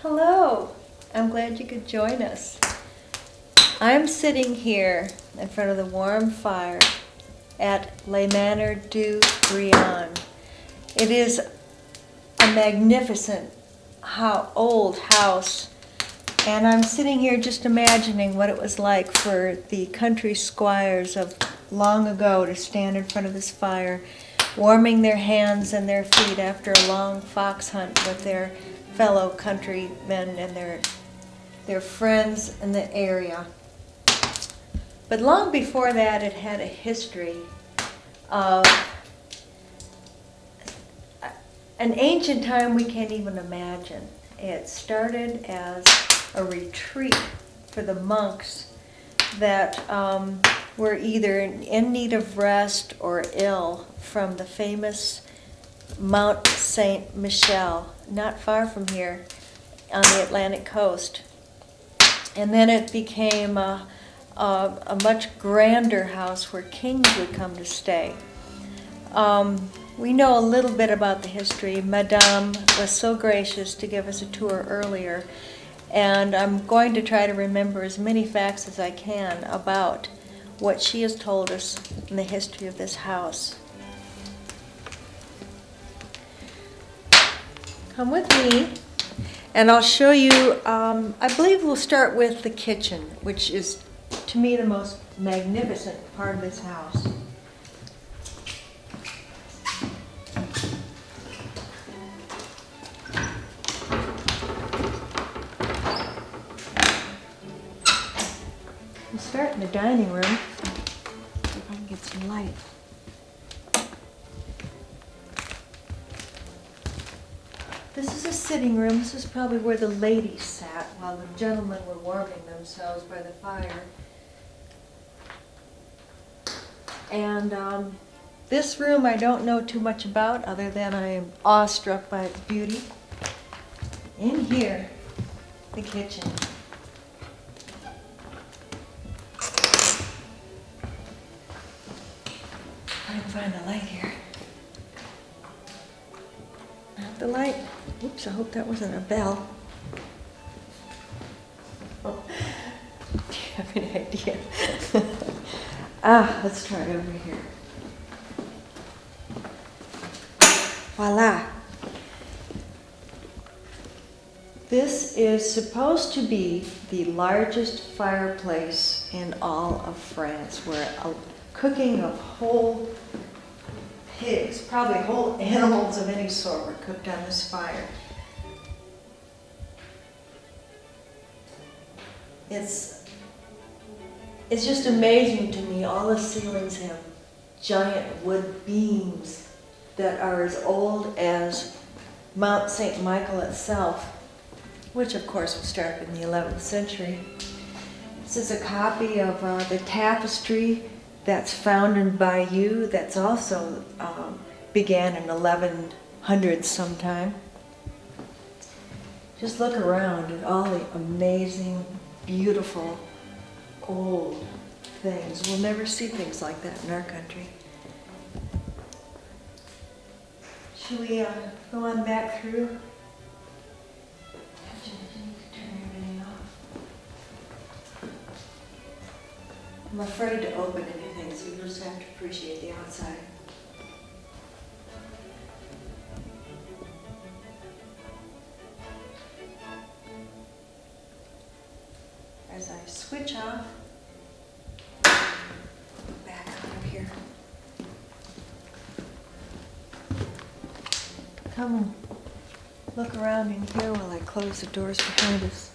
Hello, I'm glad you could join us. I'm sitting here in front of the warm fire at Manor du Brion. It is a magnificent old house, and I'm sitting here just imagining what it was like for the country squires of long ago to stand in front of this fire, warming their hands and their feet after a long fox hunt with their fellow countrymen and their friends in the area. But long before that, it had a history of an ancient time we can't even imagine. It started as a retreat for the monks that were either in need of rest or ill from the famous Mount Saint Michel, not far from here on the Atlantic coast. And then it became a much grander house where kings would come to stay. We know a little bit about the history. Madame was so gracious to give us a tour earlier, and I'm going to try to remember as many facts as I can about what she has told us in the history of this house. Come with me, and I'll show you, I believe we'll start with the kitchen, which is, to me, the most magnificent part of this house. We'll start in the dining room, see if I can get some light. This is a sitting room. This is probably where the ladies sat while the gentlemen were warming themselves by the fire. And this room I don't know too much about, other than I am awestruck by its beauty. In here, the kitchen. I can find the light here. Not the light. Oops, I hope that wasn't a bell. Oh, do you have any idea? Let's try it over here. Voila. This is supposed to be the largest fireplace in all of France, where cooking of whole pigs, probably whole animals of any sort, were cooked on this fire. It's just amazing to me. All the ceilings have giant wood beams that are as old as Mount St. Michael itself, which of course was started in the 11th century. This is a copy of the tapestry that's found in Bayeux, that's also began in 1100 sometime. Just look around at all the amazing, beautiful, old things. We'll never see things like that in our country. Should we go on back through? Turn everything off. I'm afraid to open anything, so you just have to appreciate the outside. As I switch off, back out of here. Come and look around in here while I close the doors behind us.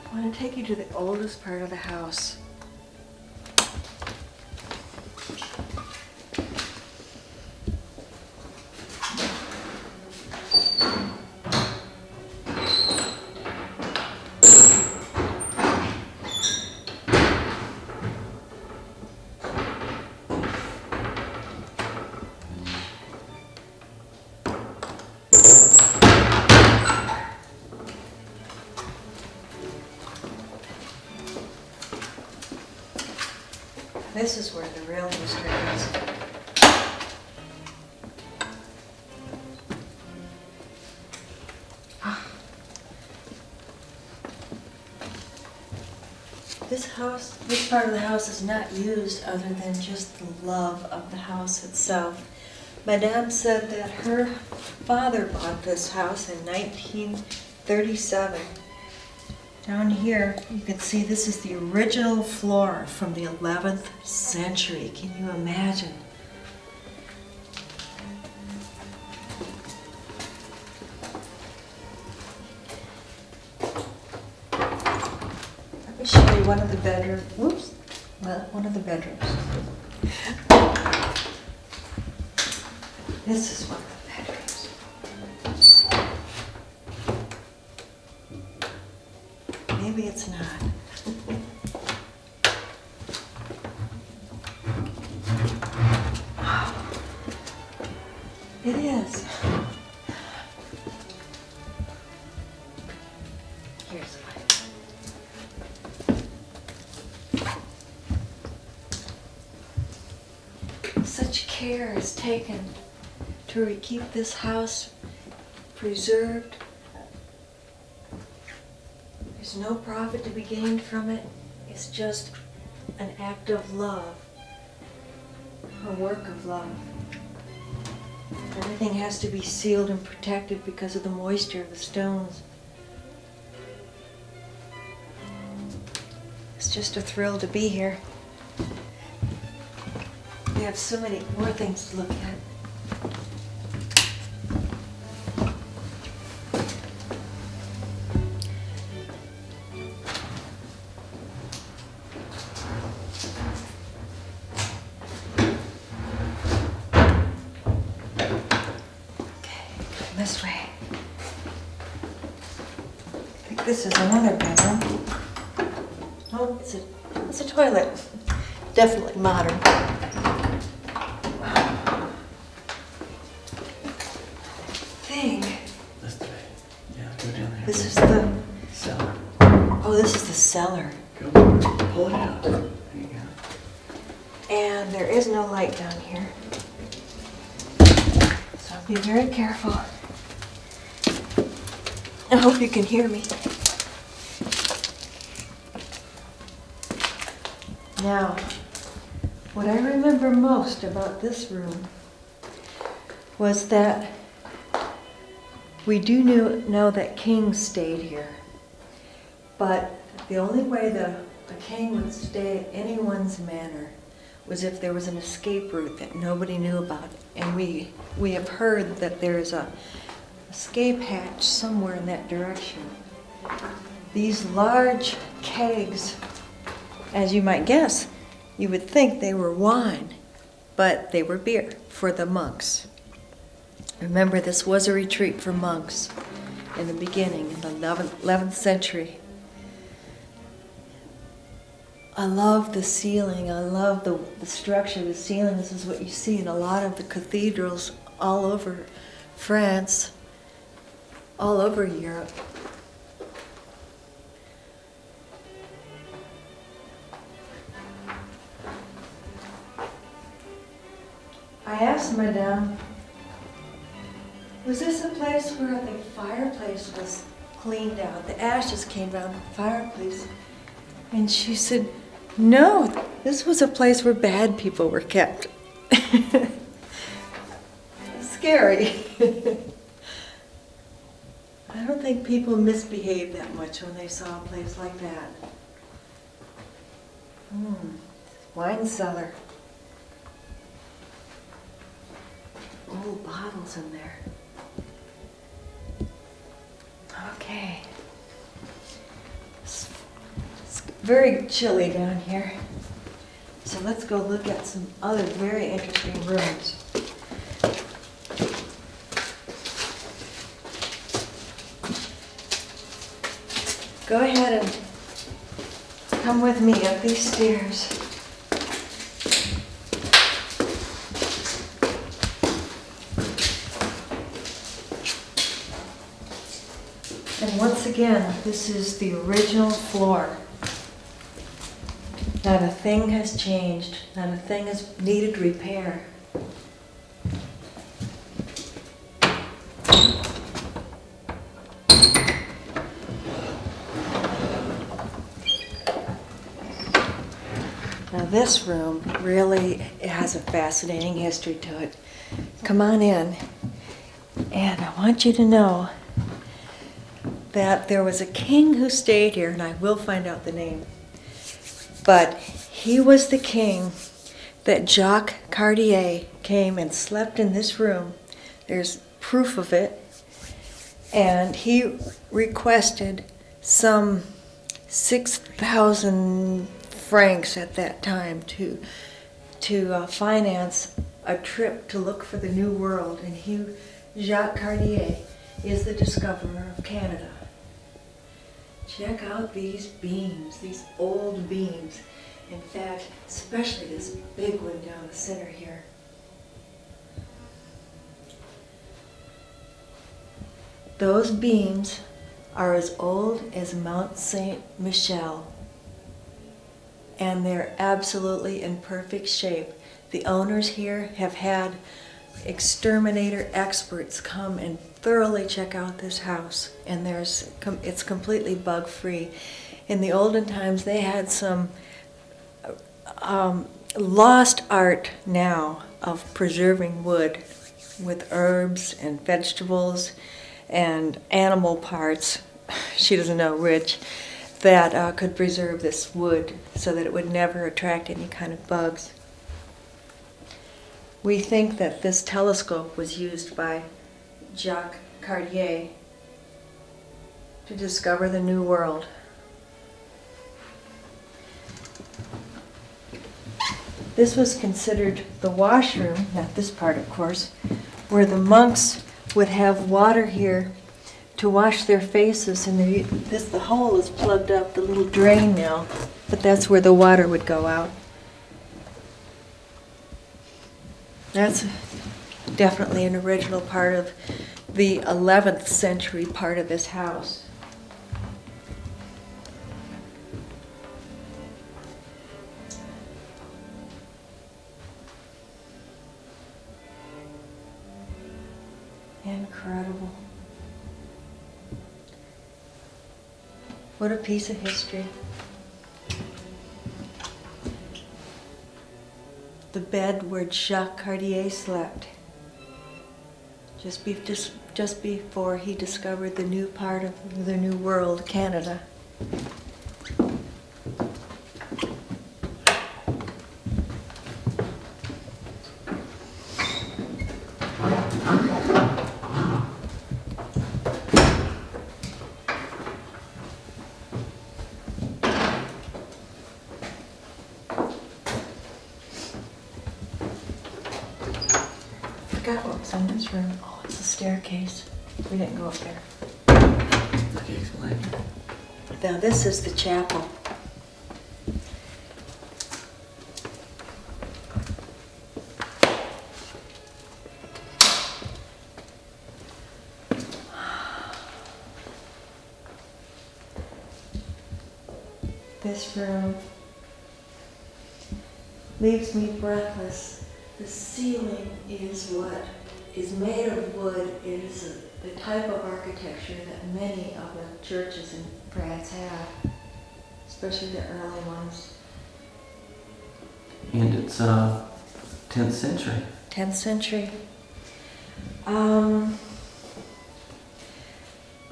I want to take you to the oldest part of the house. This is where the real history is. This part of the house is not used other than just the love of the house itself. Madame said that her father bought this house in 1937. Down here, you can see this is the original floor from the 11th century. Can you imagine? Let me show you one of the bedrooms. Whoops. Well, one of the bedrooms. This is one of the bedrooms. Maybe it's not. It is. Here's one. Such care is taken to keep this house preserved. There's no profit to be gained from it. It's just an act of love, a work of love. Everything has to be sealed and protected because of the moisture of the stones. It's just a thrill to be here. We have so many more things to look at. This way. I think this is another bedroom. Oh, it's a toilet. Definitely modern. This way. Yeah, go down there. This is the cellar. Oh, this is the cellar. Go pull it out. There you go. And there is no light down here. So be very careful. I hope you can hear me. Now, what I remember most about this room was that we do know that kings stayed here. But the only way the king would stay at anyone's manor was if there was an escape route that nobody knew about. And we have heard that there is a escape hatch somewhere in that direction. These large kegs, as you might guess, you would think they were wine, but they were beer for the monks. Remember, this was a retreat for monks in the beginning, in the 11th century. I love the ceiling. I love the structure of the ceiling. This is what you see in a lot of the cathedrals all over France, all over Europe. I asked Madame, was this a place where the fireplace was cleaned out? The ashes came down the fireplace. And she said, no, this was a place where bad people were kept. Scary. I don't think people misbehave that much when they saw a place like that. Wine cellar. Old bottles in there. Okay. It's very chilly down here. So let's go look at some other very interesting rooms. Go ahead and come with me up these stairs. And once again, this is the original floor. Not a thing has changed. Not a thing has needed repair. Now this room really has a fascinating history to it. Come on in. And I want you to know that there was a king who stayed here, and I will find out the name. But he was the king that Jacques Cartier came and slept in this room. There's proof of it. And he requested some 6,000 francs at that time to finance a trip to look for the New World. And Jacques Cartier is the discoverer of Canada. Check out these beams, these old beams. In fact, especially this big one down the center here. Those beams are as old as Mount Saint Michel, and they're absolutely in perfect shape. The owners here have had exterminator experts come and thoroughly check out this house, and it's completely bug-free. In the olden times, they had some lost art now of preserving wood with herbs and vegetables and animal parts, she doesn't know which, that could preserve this wood so that it would never attract any kind of bugs. We think that this telescope was used by Jacques Cartier to discover the New World. This was considered the washroom, not this part of course, where the monks would have water here to wash their faces, and the hole is plugged up, the little drain now, but that's where the water would go out. That's definitely an original part of the 11th century part of this house. Incredible. What a piece of history. The bed where Jacques Cartier slept just before he discovered the new part of the New World, Canada. I forgot what was in this room. Oh, it's a staircase. We didn't go up there. Okay, explain. Now this is the chapel. This room leaves me breathless. The ceiling is what is made of wood. It is the type of architecture that many of the churches in France have, especially the early ones. And it's 10th century. 10th century.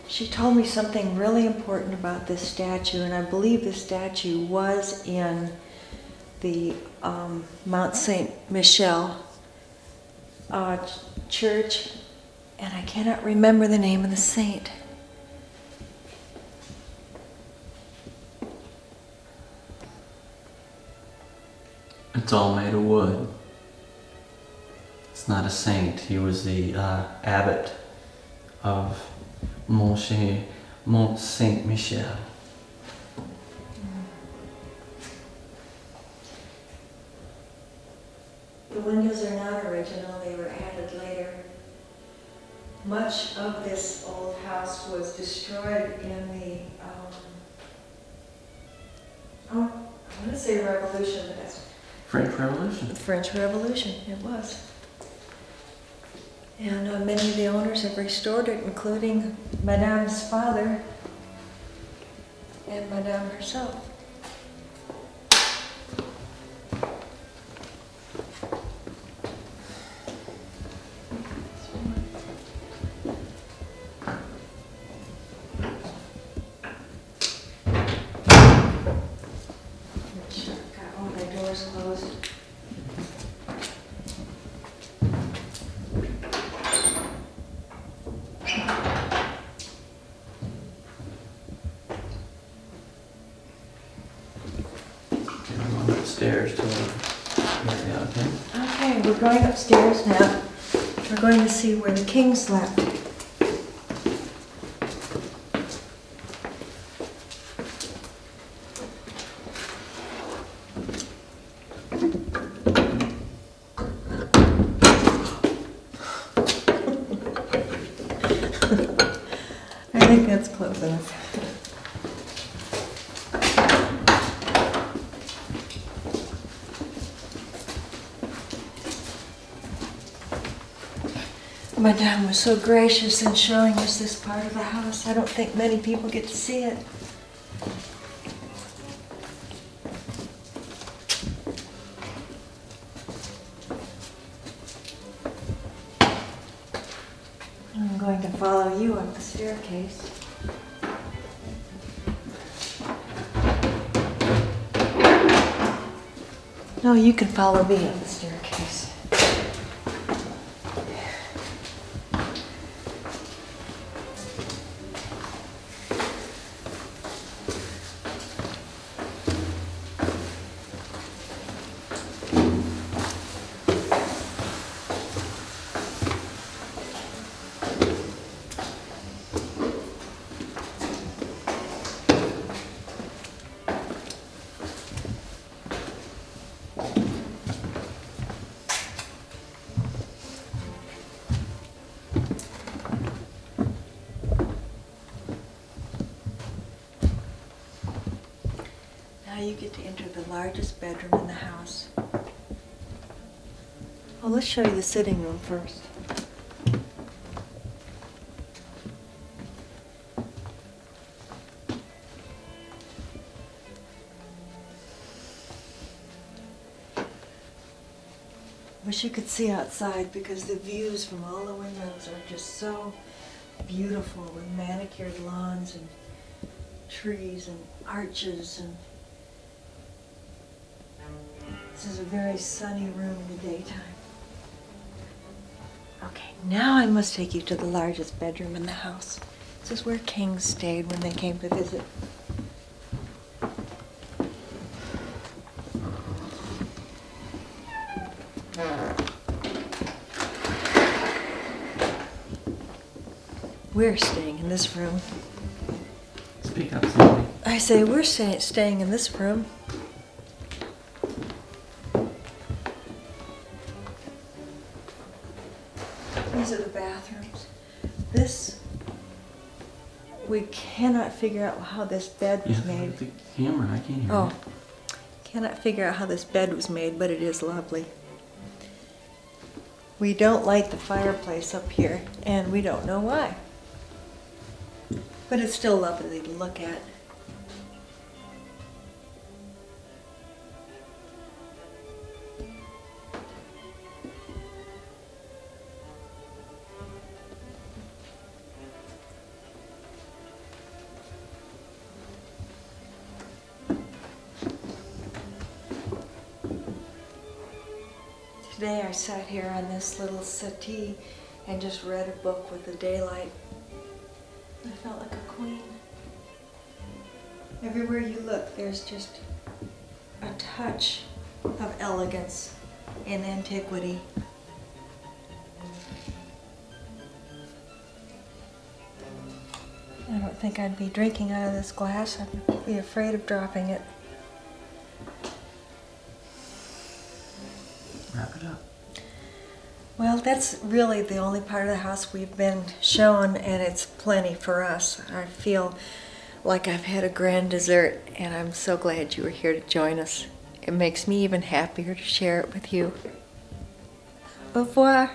She told me something really important about this statue, and I believe this statue was in the Mount Saint Michel church, and I cannot remember the name of the saint. It's all made of wood. It's not a saint. He was the abbot of Mont Saint Michel. The windows are not original, they were added later. Much of this old house was destroyed in the, I'm gonna say revolution, but that's French Revolution. the French Revolution, it was. And many of the owners have restored it, including Madame's father and Madame herself. Got all the doors closed. Okay, I'm going upstairs to area, okay? Okay, we're going upstairs now. We're going to see where the king slept. I think that's close enough. Madame was so gracious in showing us this part of the house. I don't think many people get to see it. I'm going to follow you up the staircase. No, you can follow me up the staircase. Now you get to enter the largest bedroom in the house. Well, let's show you the sitting room first. Wish you could see outside because the views from all the windows are just so beautiful with manicured lawns and trees and arches, and this is a very sunny room in the daytime. Okay, now I must take you to the largest bedroom in the house. This is where kings stayed when they came to visit. We're staying in this room. Speak up, somebody. I say we're staying in this room. These are the bathrooms. This, we cannot figure out how this bed was made. The camera, I can't hear Oh, it. cannot figure out how this bed was made, but it is lovely. We don't light the fireplace up here, and we don't know why. But it's still lovely to look at. Today I sat here on this little settee and just read a book with the daylight. I felt like a queen. Everywhere you look, there's just a touch of elegance and antiquity. I don't think I'd be drinking out of this glass. I'd be afraid of dropping it. Wrap it up. Well, that's really the only part of the house we've been shown, and it's plenty for us. I feel like I've had a grand dessert, and I'm so glad you were here to join us. It makes me even happier to share it with you. Au revoir.